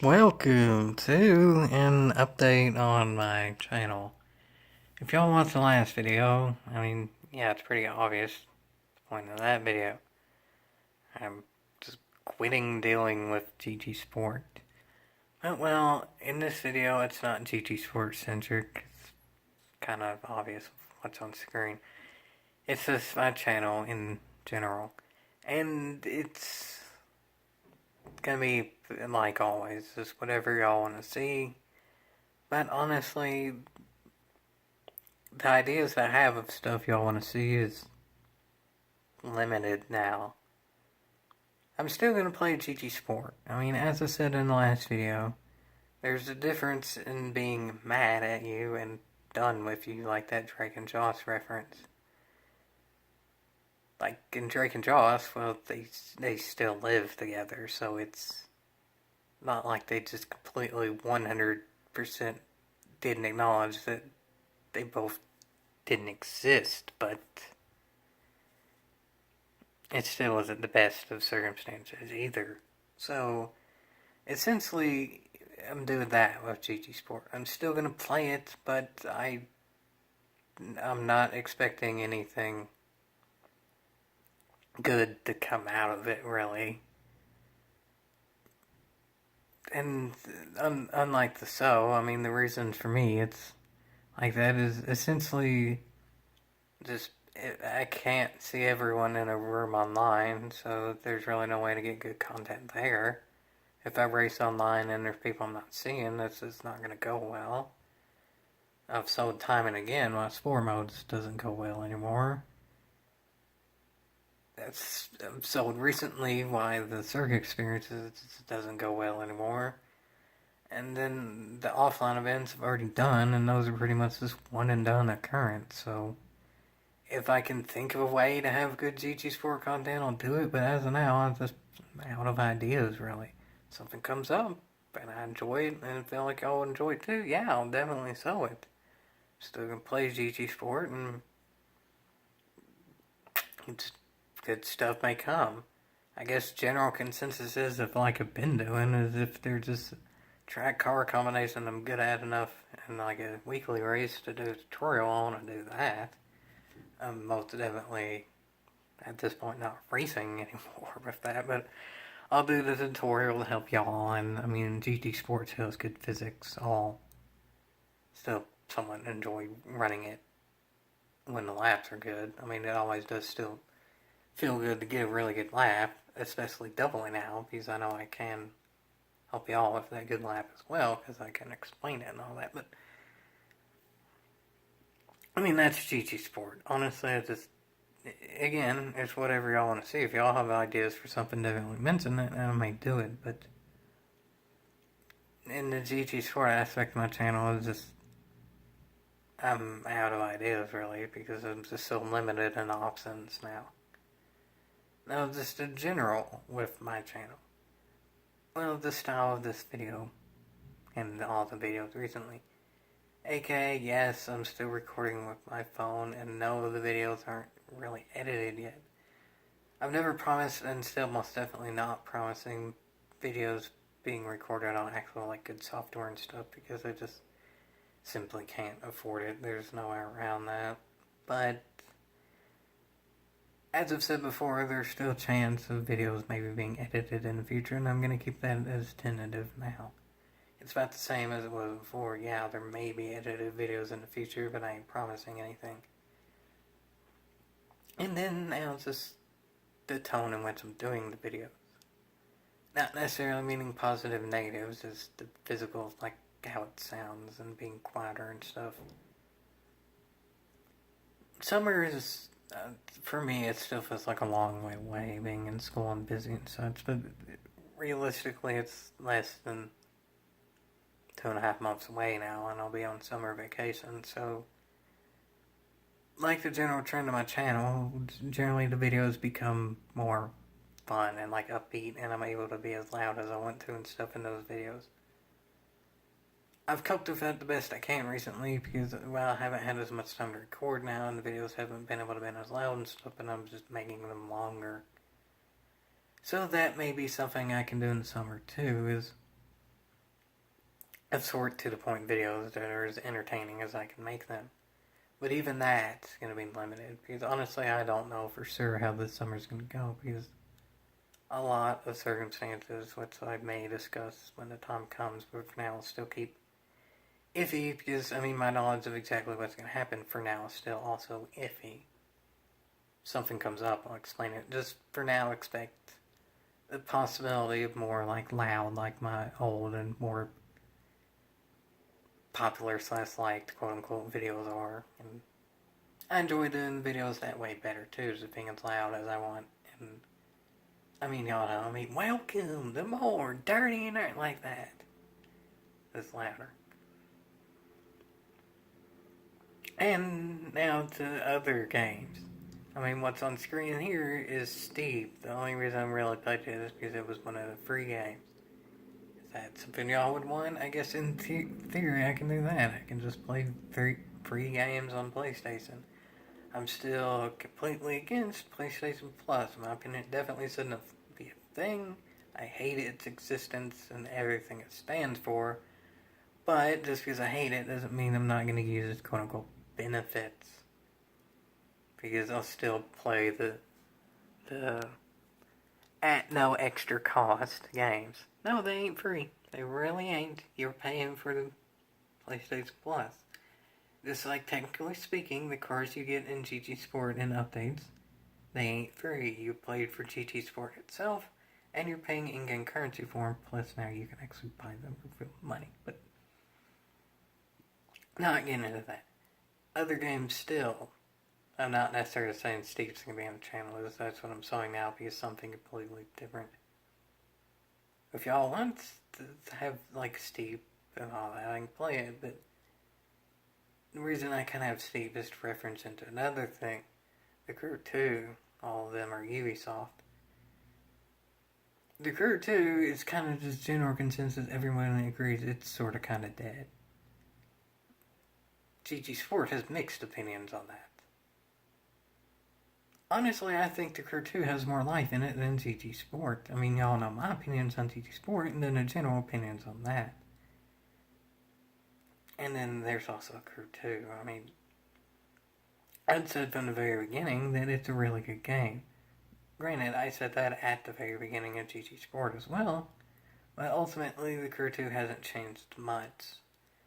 Welcome to an update on my channel. If y'all watched the last video, yeah, it's pretty obvious the point of that video. I'm just quitting dealing with GG Sport. Well, in this video, it's not GG Sport centric. It's kind of obvious what's on screen. It's just my channel in general. And it's gonna be, like always, just whatever y'all want to see. But honestly, the ideas I have of stuff y'all want to see is limited now. I'm still going to play GG Sport. As I said in the last video, there's a difference in being mad at you and done with you, like that Drake and Josh reference. Like in Drake and Josh, well, they still live together, so it's not like they just completely 100% didn't acknowledge that they both didn't exist, but it still wasn't the best of circumstances either. So, essentially, I'm doing that with GG Sport. I'm still gonna play it, but I'm not expecting anything good to come out of it, really. And unlike the the reason for me it's like that is essentially just I can't see everyone in a room online, so there's really no way to get good content there. If I race online and there's people I'm not seeing, this is not going to go well. I've sold time and again my sport modes doesn't go well anymore. I've sold recently why the circuit experiences doesn't go well anymore. And then the offline events I've already done, and those are pretty much just one and done at current, so if I can think of a way to have good GG Sport content, I'll do it. But as of now, I'm just out of ideas, really. Something comes up, and I enjoy it, and feel like y'all enjoy it too, yeah, I'll definitely sell it. Still gonna play GG Sport, and it's, good stuff may come. I guess general consensus is, if like I've been doing, is if they're just track car combination I'm good at enough, and like a weekly race to do a tutorial, I want to do that. I'm most definitely at this point not racing anymore with that, but I'll do the tutorial to help y'all. And GT Sports has good physics. I'll still somewhat enjoy running it when the laps are good. It always does still feel good to get a really good lap, especially doubling out, because I know I can help y'all with that good lap as well, because I can explain it and all that. But that's GT Sport. Honestly, it's just, again, it's whatever y'all want to see. If y'all have ideas for something, definitely mention it, and I may do it. But in the GT Sport aspect of my channel, it's just, I'm out of ideas, really, because I'm just so limited in options now. Now, just in general with my channel. Well, the style of this video, and all the videos recently. AKA, yes, I'm still recording with my phone, and no, the videos aren't really edited yet. I've never promised, and still most definitely not promising, videos being recorded on actual good software and stuff, because I just simply can't afford it. There's no way around that. But as I've said before, there's still a chance of videos maybe being edited in the future, and I'm going to keep that as tentative now. It's about the same as it was before. Yeah, there may be edited videos in the future, but I ain't promising anything. And then now it's just the tone in which I'm doing the videos. Not necessarily meaning positive and negatives, just the physical, like how it sounds and being quieter and stuff. Summer is, for me, it still feels like a long way away, being in school and busy and such, but realistically it's less than 2.5 months away now, and I'll be on summer vacation, so like the general trend of my channel, generally the videos become more fun and upbeat, and I'm able to be as loud as I want to and stuff in those videos. I've coped with that the best I can recently because, well, I haven't had as much time to record now, and the videos haven't been able to be as loud and stuff, and I'm just making them longer. So that may be something I can do in the summer too, is of short to the point videos that are as entertaining as I can make them. But even that's going to be limited because honestly, I don't know for sure how this summer's going to go because a lot of circumstances, which I may discuss when the time comes, but for now I'll still keep iffy because, I mean, my knowledge of exactly what's going to happen for now is still also iffy. Something comes up, I'll explain it. Just for now, expect the possibility of more like loud, like my old and more popular / liked quote unquote videos are. And I enjoy doing videos that way better too, just being as loud as I want. And I mean, y'all know, I mean, welcome to more dirty and like that. It's louder. And now to other games. I mean, what's on screen here is Steep. The only reason I'm really played it is because it was one of the free games. Is that something y'all would want? I guess in theory I can do that. I can just play free games on PlayStation. I'm still completely against PlayStation Plus. In my opinion, it definitely shouldn't be a thing. I hate its existence and everything it stands for. But just because I hate it doesn't mean I'm not going to use its quote unquote benefits. Because I'll still play the at no extra cost games. No, they ain't free. They really ain't. You're paying for the PlayStation Plus. Just like technically speaking, the cars you get in GT Sport and updates, they ain't free. You played for GT Sport itself, and you're paying in-game currency for them. Plus, now you can actually buy them for money. But not getting into that. Other games still. I'm not necessarily saying Steep's going to be on the channel. That's what I'm saying now because something completely different. If y'all want to have like Steep and all that, I can play it. But the reason I kind of have Steep is to reference into another thing. The Crew 2, all of them are Ubisoft. The Crew 2 is kind of just general consensus. Everyone agrees it's sort of kind of dead. GT Sport has mixed opinions on that. Honestly, I think the Crew 2 has more life in it than GT Sport. I mean, y'all know my opinions on GT Sport and then the general opinions on that. And then there's also Crew 2. I mean, I'd said from the very beginning that it's a really good game. Granted, I said that at the very beginning of GT Sport as well, but ultimately the Crew 2 hasn't changed much,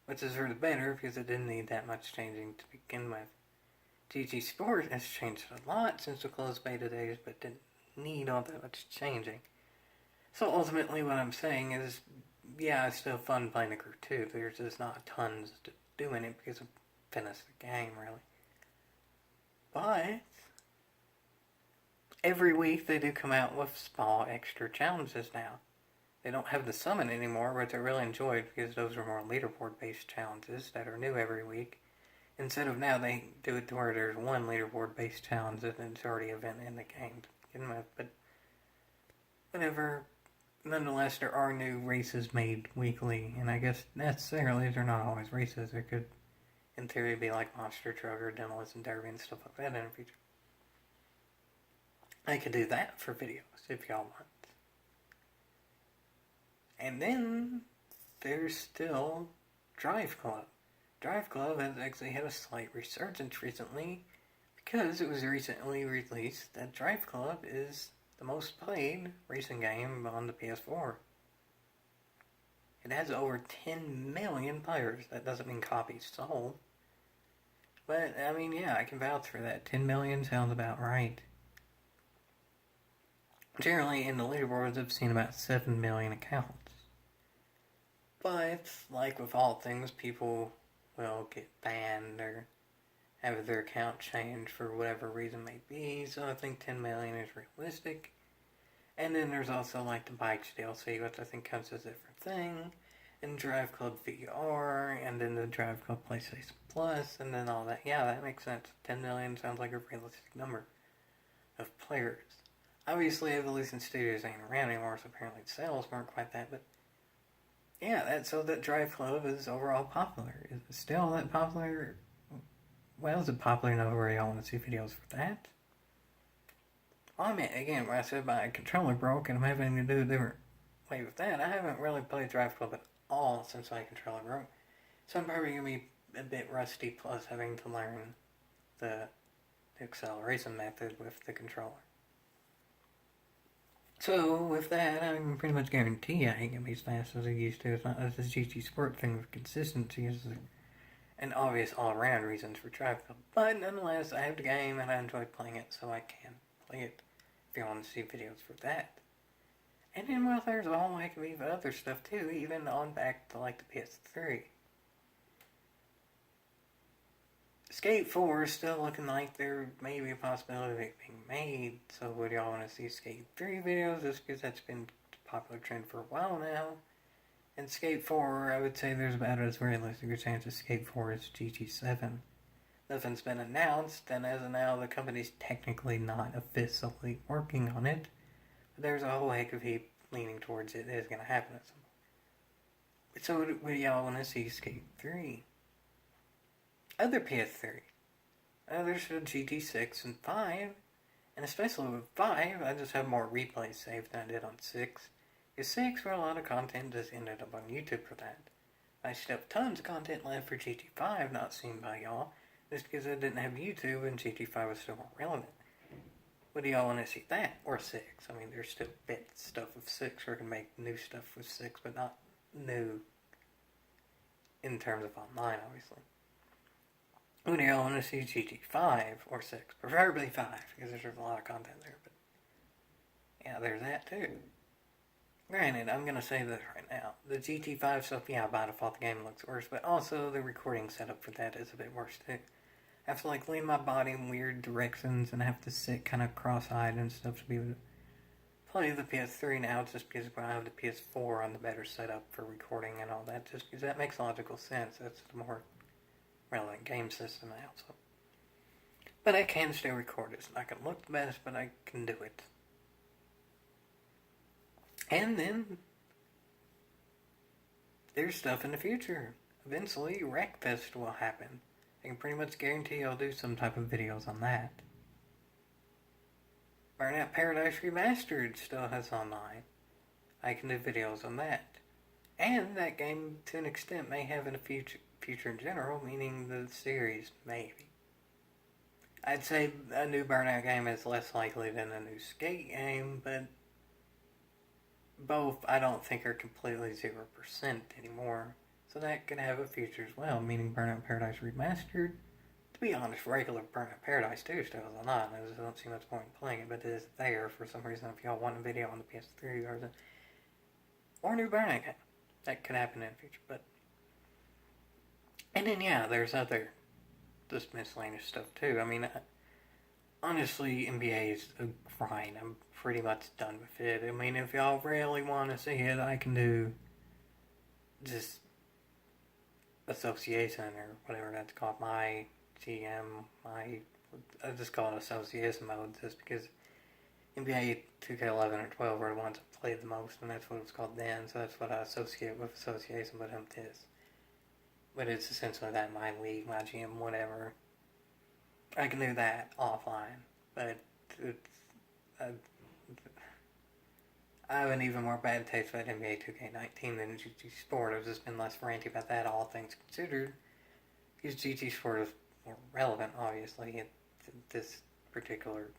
which is for the better because it didn't need that much changing to begin with. GT Sport has changed a lot since the closed beta days, but didn't need all that much changing. So ultimately what I'm saying is, yeah, it's still fun playing the Crew 2. There's just not tons to do in it because I've finished the game, really. But every week they do come out with small extra challenges now. They don't have the summon anymore, which I really enjoyed because those are more leaderboard-based challenges that are new every week. Instead of now, they do it to where there's one leaderboard-based challenge and it's already an event in the game to begin with. But whatever. Nonetheless, there are new races made weekly, and I guess necessarily they're not always races. There could, in theory, be like Monster Truck or Demolition Derby and stuff like that in the future. I could do that for videos if y'all want. And then there's still Drive Club. Drive Club has actually had a slight resurgence recently because it was recently released that Drive Club is the most played racing game on the PS4. It has over 10 million players. That doesn't mean copies sold. But, I mean, yeah, I can vouch for that. 10 million sounds about right. Generally, in the leaderboards, I've seen about 7 million accounts. But, like with all things, people will get banned or have their account changed for whatever reason may be, so I think 10 million is realistic. And then there's also like the Bikes DLC, which I think comes as a different thing, and Drive Club VR, and then the Drive Club PlayStation Plus, and then all that. Yeah, that makes sense. 10 million sounds like a realistic number of players. Obviously, Evolution Studios ain't around anymore, so apparently the sales weren't quite that, but yeah, so that Drive Club is overall popular. Is it still that popular? Well, is it popular enough where y'all want to see videos for that? Well, I mean, again, when I said my controller broke and I'm having to do a different way with that, I haven't really played Drive Club at all since my controller broke. So I'm probably going to be a bit rusty, plus having to learn the acceleration method with the controller. So with that, I can pretty much guarantee I ain't going to be as fast as I used to. It's not as a GT Sport thing with consistency as an obvious all-around reasons for track though. But nonetheless, I have the game and I enjoy playing it, so I can play it if you want to see videos for that. And then, well, there's a whole heck of other stuff too, even on back to like the PS3. Skate 4 is still looking like there may be a possibility of it being made, so would y'all want to see Skate 3 videos? Just because that's been a popular trend for a while now. And Skate 4, I would say there's about as realistic a chance of Skate 4 as GT7. Nothing's been announced, and as of now, the company's technically not officially working on it. But there's a whole heck of heap leaning towards it is going to happen at some point. So would y'all want to see Skate 3? Other PS3. There's a GT6 and 5. And especially with 5, I just have more replays saved than I did on 6. Because 6, where a lot of content just ended up on YouTube for that. I still have tons of content left for GT5 not seen by y'all, just because I didn't have YouTube and GT5 was still more relevant. Would y'all want to see that? Or 6? I mean, there's still bit stuff with 6, or I can make new stuff with 6, but not new in terms of online, obviously. Would y'all want to see GT5 or 6? Preferably 5, because there's a lot of content there, but yeah, there's that too. Granted, I'm going to say this right now. The GT5 stuff, yeah, by default the game looks worse, but also the recording setup for that is a bit worse too. I have to like lean my body in weird directions and have to sit kind of cross-eyed and stuff to be able to play the PS3 now, just because I have the PS4 on the better setup for recording and all that, just because that makes logical sense. That's the more relevant game system now, so. But I can still record it. It's not going to look the best, but I can do it. And then there's stuff in the future. Eventually, Wreckfest will happen. I can pretty much guarantee I'll do some type of videos on that. Burnout Paradise Remastered still has online. I can do videos on that. And that game, to an extent, may have in the future in general, meaning the series, maybe. I'd say a new Burnout game is less likely than a new Skate game, but both I don't think are completely 0% anymore. So that could have a future as well, meaning Burnout Paradise Remastered. To be honest, regular Burnout Paradise 2 still is online. I just don't see much point in playing it, but it is there for some reason if y'all want a video on the PS3 or a new Burnout game. That could happen in the future, but. And then, yeah, there's other just miscellaneous stuff too. I mean, honestly, NBA is a grind. I'm pretty much done with it. I mean, if y'all really want to see it, I can do just association or whatever that's called. My GM, I just call it association mode just because NBA 2K11 or 12 are the ones I played the most, and that's what it was called then, so that's what I associate with association, but But it's essentially that, my league, my GM, whatever. I can do that offline, but I have an even more bad taste about NBA 2K19 than GT Sport. I've just been less ranty about that, all things considered, because GT Sport is more relevant, obviously, at this particular,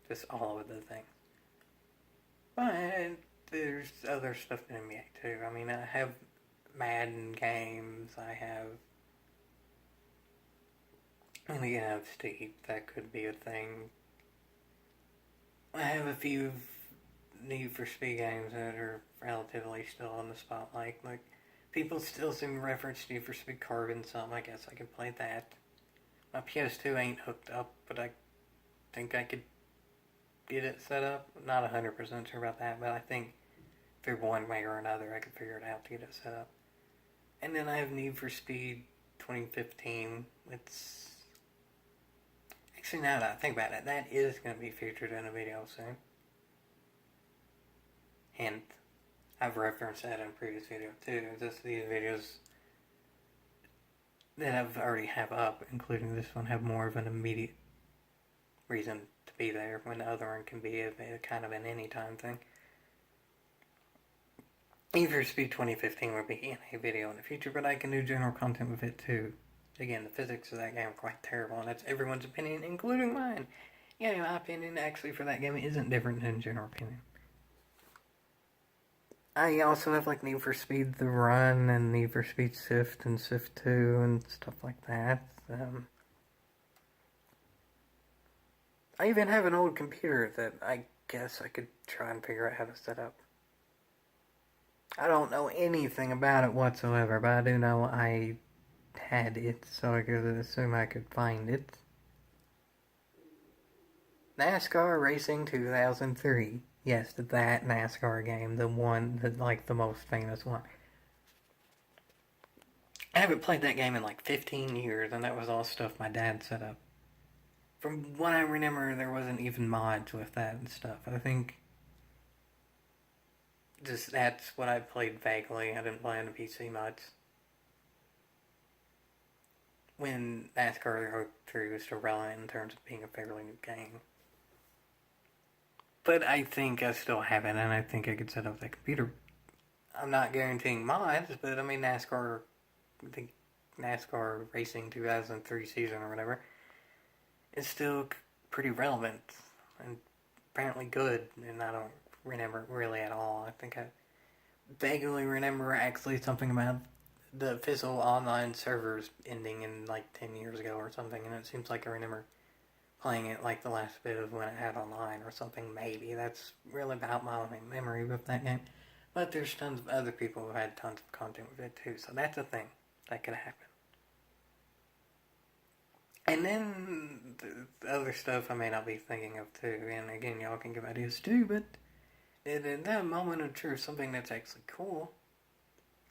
just all of the things. But there's other stuff in NBA too. I mean, I have Madden games, I have Steve, that could be a thing. I have a few Need for Speed games that are relatively still on the spotlight. Like, people still seem to reference Need for Speed Carbon some. I guess I could play that. My PS2 ain't hooked up, but I think I could get it set up. Not 100% sure about that, but I think through one way or another I could figure it out to get it set up. And then I have Need for Speed 2015. It's actually, now that I think about it, that is going to be featured in a video soon. Hint, I've referenced that in a previous video too. Just these videos that I've already have up, including this one, have more of an immediate reason to be there, when the other one can be a kind of an anytime thing. Need for Speed 2015 would be in a video in the future, but I can do general content with it too. Again, the physics of that game are quite terrible, and that's everyone's opinion, including mine. Yeah, my opinion actually for that game isn't different than general opinion. I also have like Need for Speed The Run and Need for Speed Sift and Sift 2 and stuff like that. I even have an old computer that I guess I could try and figure out how to set up. I don't know anything about it whatsoever, but I do know I had it, so I could assume I could find it. NASCAR Racing 2003. Yes, that NASCAR game, the one that, like, the most famous one. I haven't played that game in like 15 years, and that was all stuff my dad set up. From what I remember, there wasn't even mods with that and stuff. I think just that's what I played vaguely. I didn't play on the PC much. When NASCAR 3 was still relevant in terms of being a fairly new game. But I think I still have it, and I think I could set up that computer. I'm not guaranteeing mods, but I mean NASCAR, the NASCAR Racing 2003 season or whatever, is still pretty relevant and apparently good, and I don't remember it really at all. I think I vaguely remember actually something about the official online servers ending in like 10 years ago or something, and it seems like I remember playing it like the last bit of when it had online or something, maybe. That's really about my only memory with that game. But there's tons of other people who had tons of content with it too, so that's a thing that could happen. And then the other stuff I may not be thinking of too, and again, y'all can give ideas too, but in that moment of truth, something that's actually cool,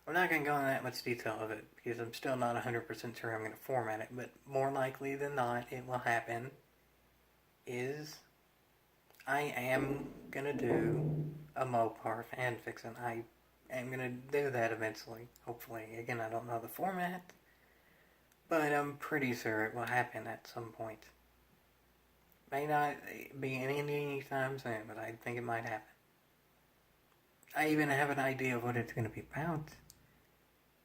I'm not going to go into that much detail of it, because I'm still not 100% sure I'm going to format it, but more likely than not, it will happen, is I am going to do a Mopar fanfiction. I am going to do that eventually, hopefully. Again, I don't know the format, but I'm pretty sure it will happen at some point. May not be any time soon, but I think it might happen. I even have an idea of what it's going to be about.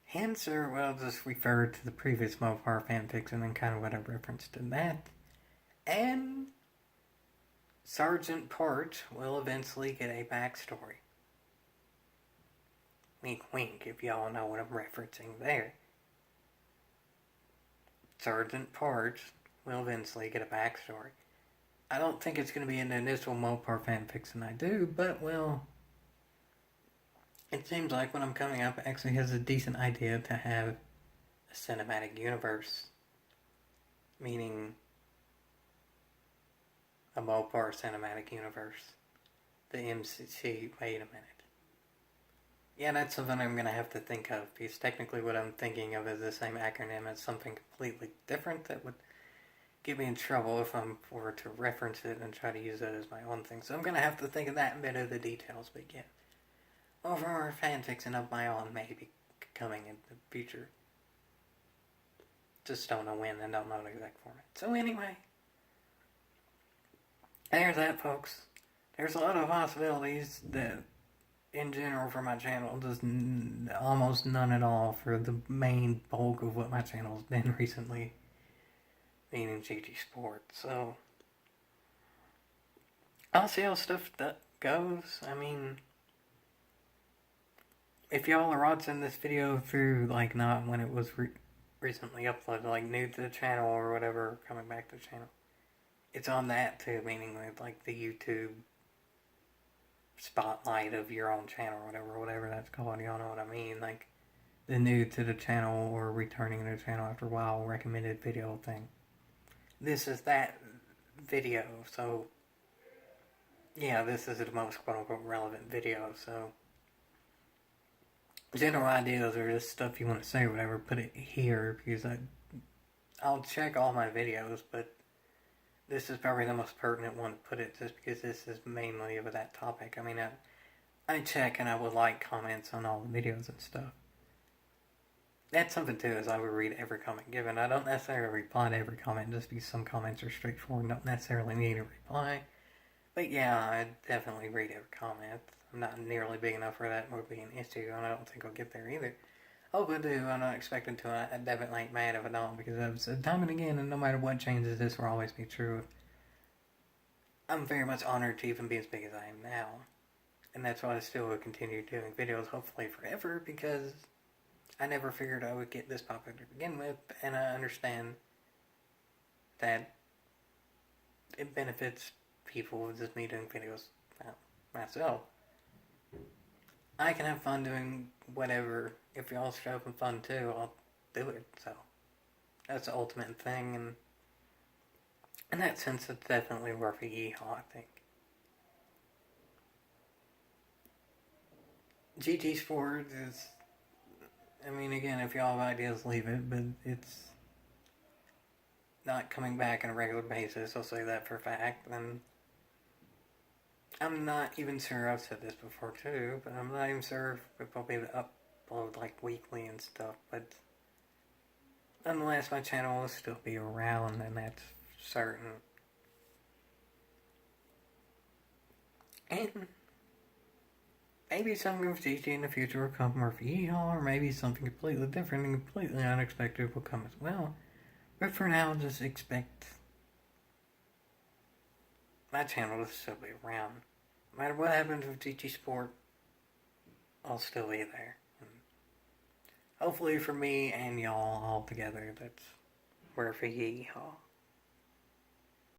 Hence, or well, just refer to the previous Mopar fanfiction and kind of what I referenced in that. And Sergeant Part will eventually get a backstory. Wink wink if y'all know what I'm referencing there. Sergeant Part will eventually get a backstory. I don't think it's going to be an initial Mopar fanfiction I do, but well, it seems like when I'm coming up, it actually has a decent idea to have a cinematic universe. Meaning a Mopar cinematic universe. The MCC, wait a minute. Yeah, that's something I'm going to have to think of, because technically what I'm thinking of is the same acronym as something completely different that would get me in trouble if I were to reference it and try to use it as my own thing. So I'm going to have to think of that bit of the details, but yeah. More fanfiction of my own may be coming in the future. Just don't know when and don't know the exact format. So anyway, there's that, folks. There's a lot of possibilities that, in general, for my channel, just almost none at all for the main bulk of what my channel's been recently, meaning GG Sports. So I'll see how stuff goes. I mean, if y'all are watching this video through, like, not when it was recently uploaded, like, new to the channel or whatever, coming back to the channel, it's on that too, meaning with, like, the YouTube spotlight of your own channel or whatever that's called, y'all know what I mean, like, the new to the channel or returning to the channel after a while recommended video thing. This is that video, so, yeah, this is the most quote-unquote relevant video, so general ideas or just stuff you want to say or whatever, put it here, because I'll check all my videos, but this is probably the most pertinent one to put it, just because this is mainly of that topic. I mean, I check and I would like comments on all the videos and stuff. That's something too, is I would read every comment given. I don't necessarily reply to every comment, just because some comments are straightforward and don't necessarily need a reply. But yeah, I definitely read every comment. I'm not nearly big enough for that would be an issue, and I don't think I'll get there either. Oh, but do, I'm not expecting to. I definitely ain't mad if I don't, because I've said time and again, and no matter what changes, this will always be true. I'm very much honored to even be as big as I am now. And that's why I still will continue doing videos, hopefully forever, because I never figured I would get this popular to begin with, and I understand that it benefits people with just me doing videos myself. I can have fun doing whatever. If y'all show up in fun too, I'll do it. So that's the ultimate thing, and in that sense, it's definitely worth a yeehaw, I think. GT Sports is, I mean, again, if y'all have ideas, leave it, but it's not coming back on a regular basis, I'll say that for a fact, and I'm not even sure, I've said this before too, but I'm not even sure if I'll be able to upload like weekly and stuff, but nonetheless, my channel will still be around, and that's certain. And maybe something with GT in the future will come more for Yeehaw, or maybe something completely different and completely unexpected will come as well. But for now, just expect my channel to still be around. No matter what happens with GT Sport, I'll still be there. And hopefully for me and y'all all together, that's worth a yeehaw.